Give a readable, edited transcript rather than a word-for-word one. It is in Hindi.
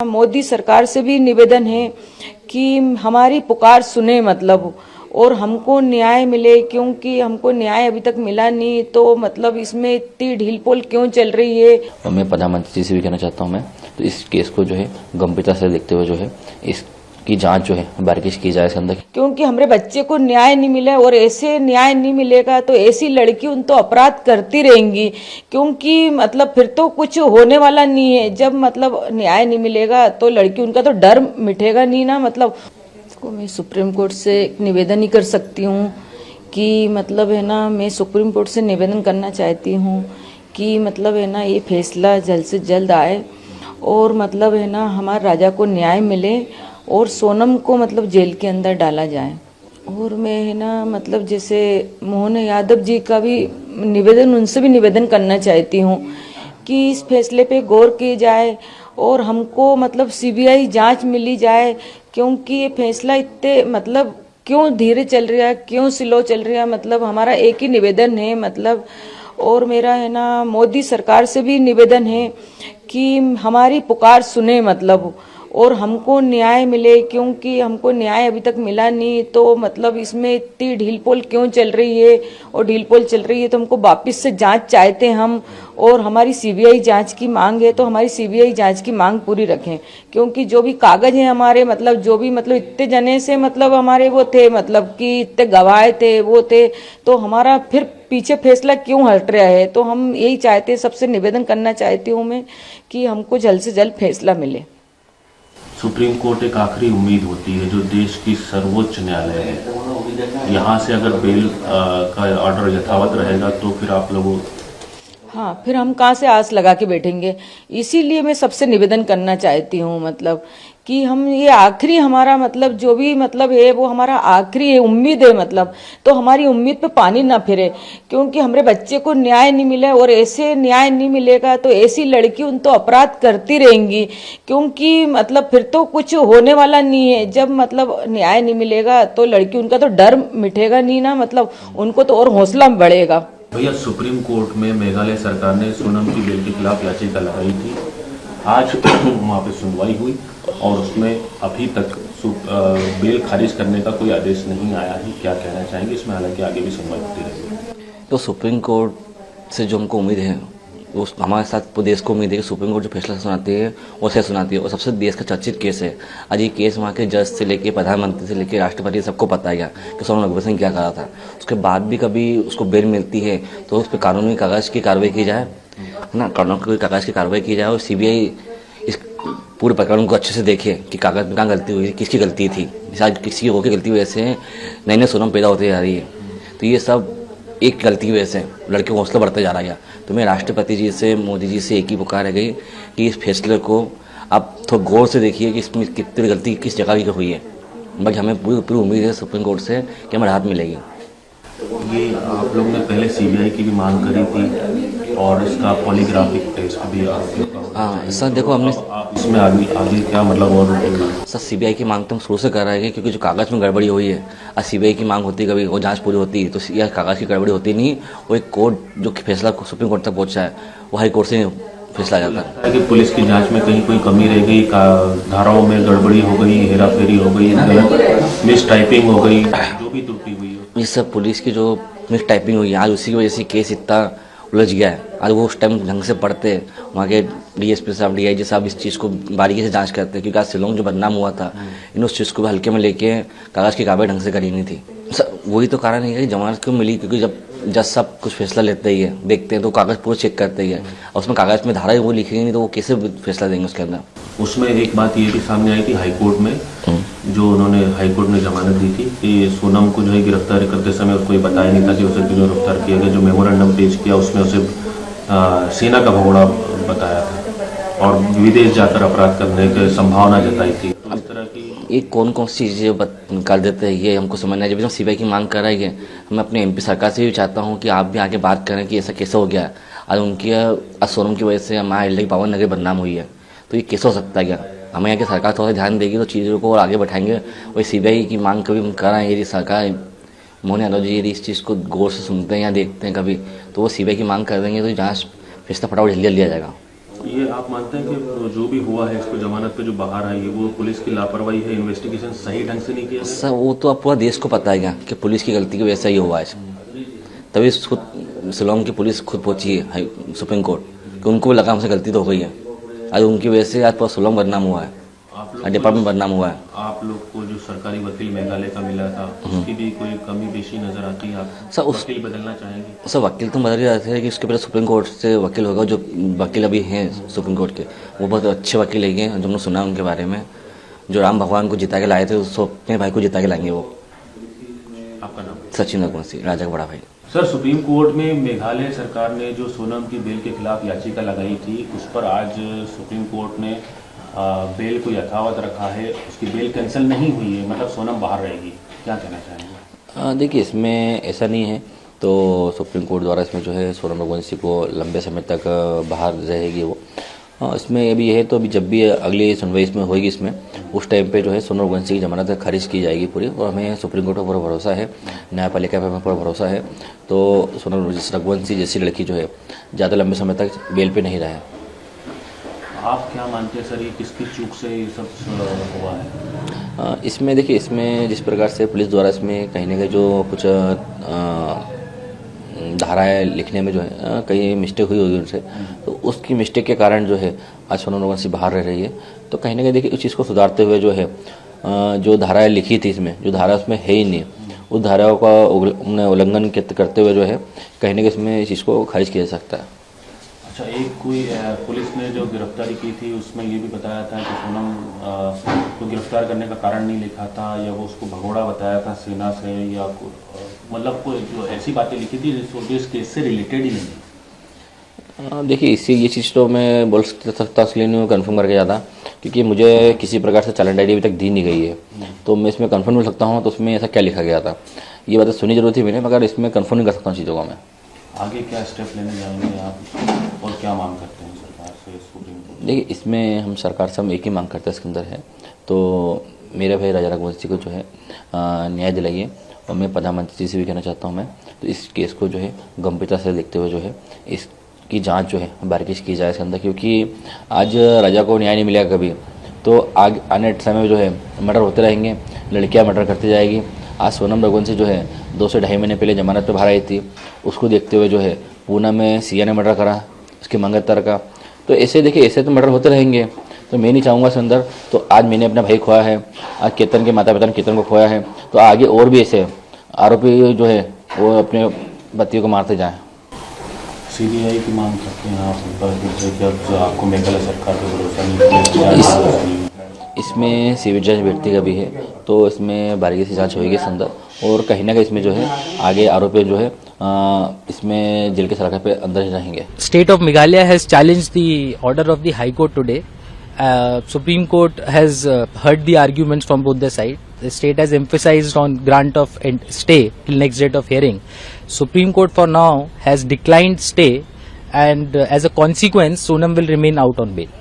मोदी सरकार से भी निवेदन है कि हमारी पुकार सुने और हमको न्याय मिले, क्योंकि हमको न्याय अभी तक मिला नहीं। तो इसमें इतनी ढील पोल क्यों चल रही है। और मैं प्रधानमंत्री जी से भी कहना चाहता हूँ तो इस केस को जो है गंभीरता से देखते हुए जो है इसकी जांच जो है बारीकी से की जाए इसके अंदर, क्योंकि हमारे बच्चे को न्याय नहीं मिला और ऐसे न्याय नहीं मिलेगा तो ऐसी लड़की उन तो अपराध करती रहेंगी, क्योंकि फिर तो कुछ होने वाला नहीं है। जब न्याय नहीं मिलेगा तो लड़की उनका तो डर मिटेगा नहीं ना। इसको मैं सुप्रीम कोर्ट से निवेदन ही कर सकती हूँ कि है ना, मैं सुप्रीम कोर्ट से निवेदन करना चाहती हूँ कि है ना, ये फैसला जल्द से जल्द आए और है ना, हमारे राजा को न्याय मिले और सोनम को जेल के अंदर डाला जाए। और मैं है ना, जैसे मोहन यादव जी का भी निवेदन, उनसे भी निवेदन करना चाहती हूँ कि इस फैसले पे गौर की जाए और हमको सीबीआई जांच मिली जाए, क्योंकि ये फैसला इतने क्यों धीरे चल रहा है, क्यों स्लो चल रहा है। हमारा एक ही निवेदन है और मेरा है ना, मोदी सरकार से भी निवेदन है कि हमारी पुकार सुने और हमको न्याय मिले, क्योंकि हमको न्याय अभी तक मिला नहीं। तो इसमें इतनी ढील पोल क्यों चल रही है, और ढील पोल चल रही है तो हमको वापस से जांच चाहते हैं हम, और हमारी सीबीआई जांच की मांग है। तो हमारी सीबीआई जांच की मांग पूरी रखें, क्योंकि जो भी कागज है हमारे जो भी इतने जने से हमारे वो थे कि इतने गवाह थे वो थे, तो हमारा फिर पीछे फैसला क्यों हट रहा है। तो हम यही चाहते हैं, सबसे निवेदन करना चाहती हूँ मैं कि हमको जल्द से जल्द फैसला मिले। सुप्रीम कोर्ट एक आखिरी उम्मीद होती है जो देश की सर्वोच्च न्यायालय है। यहाँ से अगर बेल का ऑर्डर यथावत रहेगा तो फिर आप लोगों हाँ, फिर हम कहाँ से आस लगा के बैठेंगे। इसीलिए मैं सबसे निवेदन करना चाहती हूँ कि हम ये आखिरी हमारा जो भी है वो हमारा आखिरी उम्मीद है। तो हमारी उम्मीद पे पानी ना फिरे, क्योंकि हमारे बच्चे को न्याय नहीं मिला और ऐसे न्याय नहीं मिलेगा तो ऐसी लड़की उन तो अपराध करती रहेंगी, क्योंकि फिर तो कुछ होने वाला नहीं है। जब न्याय नहीं मिलेगा तो लड़की उनका तो डर मिटेगा नहीं ना, उनको तो और हौसला बढ़ेगा। भैया, सुप्रीम कोर्ट में मेघालय सरकार ने सोनम की बेल के खिलाफ याचिका लगाई थी। आज वहाँ पे सुनवाई हुई और उसमें अभी तक बेल खारिज करने का कोई आदेश नहीं आया है। क्या कहना चाहेंगे इसमें? हालांकि आगे भी सुनवाई होती रहेगी। तो सुप्रीम कोर्ट से जो हमको उम्मीद है वो हमारे साथ पूरे देश को उम्मीद है कि सुप्रीम कोर्ट जो फैसला सुनाती है वो सही सुनाती है। और सबसे देश का चर्चित केस है आज ये केस। वहाँ के जज से लेके प्रधानमंत्री से लेके राष्ट्रपति सबको पता है कि सोनम रघुवर सिंह क्या करा था। उसके बाद भी कभी उसको बेल मिलती है तो उस पर कानूनी कागज की कार्रवाई की जाए, है ना, कानूनी कागज की कार्रवाई की जाए और सीबीआई इस पूरे प्रकरण को अच्छे से देखे कि कागज में कहाँ गलती हुई, किसकी गलती थी। शायद किसी की होकर गलती वजह से नई नई सोनम पैदा होती जा रही है। तो ये सब एक गलती की वजह से लड़के को हौसला बढ़ता जा रहा है। तो मैं राष्ट्रपति जी से, मोदी जी से एक ही पुकार है गई कि इस फैसले को आप थोड़ा गौर से देखिए कि इसमें कितनी गलती किस जगह की हुई है। बाकी हमें पूरी उम्मीद है सुप्रीम कोर्ट से कि हमें राहत मिलेगी। ये आप लोग ने पहले सीबीआई की भी मांग करी थी और इसका पॉलीग्राफिक टेस्ट भी हाँ सर, देखो हमने इसमें आगे क्या और सर सीबीआई की मांग तो हम शुरू से कर रहे हैं, क्योंकि जो कागज़ में गड़बड़ी हुई है आज सीबीआई की मांग होती है, कभी वो जांच पूरी होती है तो यह कागज़ की गड़बड़ी होती नहीं। वो एक कोर्ट जो फैसला सुप्रीम कोर्ट तक पहुंचा है वो हाई कोर्ट से फैसला जाता है कि पुलिस की जांच में कहीं कोई कमी रह गई, धाराओं में गड़बड़ी हो गई, हेराफेरी हो गई, गलत मिस टाइपिंग हो गई, जो भी त्रुटि हुई हो। ये सब पुलिस की जो मिस टाइपिंग हुई है आज उसी की वजह से केस इतना उलझ गया है। आज वो उस टाइम ढंग से पढ़ते, वहाँ के डीएसपी साहब, डीआईजी साहब इस चीज़ को बारीकी से जांच करते, क्योंकि आज शिलोंग जो बदनाम हुआ था इन उस चीज़ को भी हल्के में लेके कागज़ की कार्रवाई ढंग से करी नहीं थी। वही तो कारण है कि जमानत क्यों मिली, क्योंकि जब जज सब कुछ फैसला लेते ही है, देखते हैं तो कागज़ पूरा चेक करते ही है और उसमें कागज़ में धारा वो लिखेंगे नहीं तो वो कैसे फैसला देंगे उसके अंदर। उसमें एक बात ये भी सामने आई थी हाईकोर्ट में, जो उन्होंने हाईकोर्ट ने जमानत दी थी कि सोनम को जो है गिरफ्तार करते समय उसको ये बताया नहीं था कि उसे क्यों गिरफ्तार किया गया। जो मेमोरेंडम पेश किया उसमें उसे सेना का भगोड़ा बताया था और विदेश जाकर अपराध करने की संभावना जताई थी। इस तरह की ये कौन कौन सी चीज़ें निकाल देते हैं ये हमको समझना है। जब हम सीबीआई की मांग कर रहे हैं, मैं अपने एमपी सरकार से भी चाहता हूँ कि आप भी आगे बात करें कि ऐसा कैसे हो गया। आज उनकी सोनम की वजह से हमारे एल की पावन नगरी बदनाम हुई है, तो ये कैसे हो सकता है क्या। हमें यहाँ की सरकार थोड़ा ध्यान देगी तो चीज़ों को और आगे बढ़ाएंगे। वही सीबीआई की मांग कभी हम कर रहे हैं, यदि सरकार मोहन यादव जी यदि इस चीज़ को गौर से सुनते हैं या देखते हैं कभी तो वो सीबीआई की मांग कर देंगे तो जाँच फैसला फटाफट जल्दी लिया जाएगा। ये आप मानते हैं कि जो भी हुआ है इसको जमानत पे जो बाहर आई है वो पुलिस की लापरवाही है, इन्वेस्टिगेशन सही ढंग से नहीं किया गया? सर वो तो अब पूरा देश को पता है क्या कि पुलिस की गलती की वजह से ही हुआ है। तभी खुद शिलोंग की पुलिस खुद पहुंची है सुप्रीम कोर्ट कि उनको भी लगा हमसे गलती तो हो गई है। आज उनकी वजह से आज पूरा शिलोंग बदनाम हुआ है, डिपार्टमेंट बदनाम हुआ है। आप लोग को जो सरकारी वकील मेघालय का मिला था उसकी भी कोई कमी पेशी नजर आती है? आप सर उस वकील बदलना चाहेंगे? सर वकील तो बदल ही रहे थे कि उसके पहले सुप्रीम कोर्ट से वकील होगा। जो वकील अभी हैं सुप्रीम कोर्ट के वो बहुत अच्छे वकील हैं, जो हमने सुना उनके बारे में। जो राम भगवान को जिता के लाए थे उसको अपने भाई को जिता के लाएंगे वो। आपका नाम? सचिन रघुवंशी, राजा का बड़ा भाई। सर सुप्रीम कोर्ट में मेघालय सरकार ने जो सोनम की बेल के खिलाफ याचिका लगाई थी उस पर आज सुप्रीम कोर्ट ने बेल को यथावत रखा है, उसकी बेल कैंसिल नहीं हुई है, मतलब सोनम बाहर रहेगी। क्या कहना चाहेंगे? देखिए इसमें ऐसा नहीं है, तो सुप्रीम कोर्ट द्वारा इसमें जो है सोनम रघुवंशी को लंबे समय तक बाहर रहेगी वो। इसमें अभी है तो अभी जब भी अगली सुनवाई इसमें होगी इसमें उस टाइम पे जो है सोनम रघुवंशी की जमानत खारिज की जाएगी पूरी। और हमें सुप्रीम कोर्ट पर पूरा भरोसा है, न्यायपालिका पर हमें पूरा भरोसा है। तो सोनम रघुवंशी जैसी लड़की जो है ज़्यादा लंबे समय तक बेल पे नहीं रहे। आप क्या मानते हैं सर ये किसकी चूक से ये सब हुआ है? इसमें देखिए इसमें जिस प्रकार से पुलिस द्वारा इसमें कहीं ना कहीं जो कुछ धाराएं लिखने में जो है कहीं मिस्टेक हुई होगी उनसे, तो उसकी मिस्टेक के कारण जो है आज सोनम रघुवंशी बाहर रह रही है। तो कहीं ना कहीं देखिए उस चीज़ को सुधारते हुए जो है जो धाराएं लिखी थी इसमें, जो धारा उसमें है ही नहीं, उस धाराओं का उल्लंघन करते हुए जो है कहीं ना कहीं इसमें इस चीज़ को खारिज किया जा सकता है। अच्छा, एक कोई पुलिस ने जो गिरफ्तारी की थी उसमें ये भी बताया था कि सोनम को गिरफ्तार करने का कारण नहीं लिखा था, या वो उसको भगोड़ा बताया था सेना से, या मतलब कोई जो ऐसी बातें लिखी थी जो इस केस से रिलेटेड ही नहीं। देखिए इससे ये चीज़ तो मैं बोल सकता इसलिए नहीं कन्फर्म करके ज़्यादा, क्योंकि मुझे किसी प्रकार से चालान डायरी अभी तक दी नहीं गई है। तो मैं इसमें कन्फर्म हो सकता हूँ तो उसमें ऐसा क्या लिखा गया था, ये बातें सुनी जरूर थी मैंने, मगर इसमें कन्फर्म नहीं कर सकता हूँ चीज़ों को मैं। आगे क्या स्टेप लेने जाएंगे आप और क्या मांग करते हैं सरकार से सुप्रीम कोर्ट? देखिए इसमें हम सरकार से हम एक ही मांग करते हैं इसके अंदर है, तो मेरे भाई राजा रघुवंशी को जो है न्याय दिलाइए। और मैं प्रधानमंत्री जी से भी कहना चाहता हूँ मैं, तो इस केस को जो है गंभीरता से देखते हुए जो है इसकी जांच जो है बारीकी से की जाए इसके अंदर, क्योंकि आज राजा को न्याय नहीं मिलेगा कभी तो आगे आने समय में जो है मर्डर होते रहेंगे, लड़कियाँ मर्डर करती जाएगी। आज सोनम रघुवंशी जो है 2 से ढाई महीने पहले जमानत पे बाहर आई थी, उसको देखते हुए जो है पूना में सिया ने मर्डर करा उसके मंगेतर का। तो ऐसे देखिए ऐसे तो मर्डर होते रहेंगे, तो मैं नहीं चाहूँगा इसके अंदर। तो आज मैंने अपना भाई खोया है, आज केतन के माता पिता ने केतन को खोया है, तो आगे और भी ऐसे आरोपी जो है वो अपने बच्तियों को मारते जाएँ। सीबीआई की मांग करते हैं आप कि अब आपको मेघालय सरकार पर भरोसा नहीं? इसमें सिविल जज व्यक्ति का भी है, तो इसमें बारीकी से जांच होगी इसके अंदर, और कहीं ना कहीं इसमें जो है आगे आरोपी जो है इसमें जेल के सलाखे पे अंदर ही रहेंगे। State of Meghalaya has challenged the order of the High Court today. Supreme Court has heard the arguments from both the sides. The state has emphasized on grant of stay till next date of hearing. Supreme Court for now has declined stay, and as a consequence, Sonam will remain out on bail.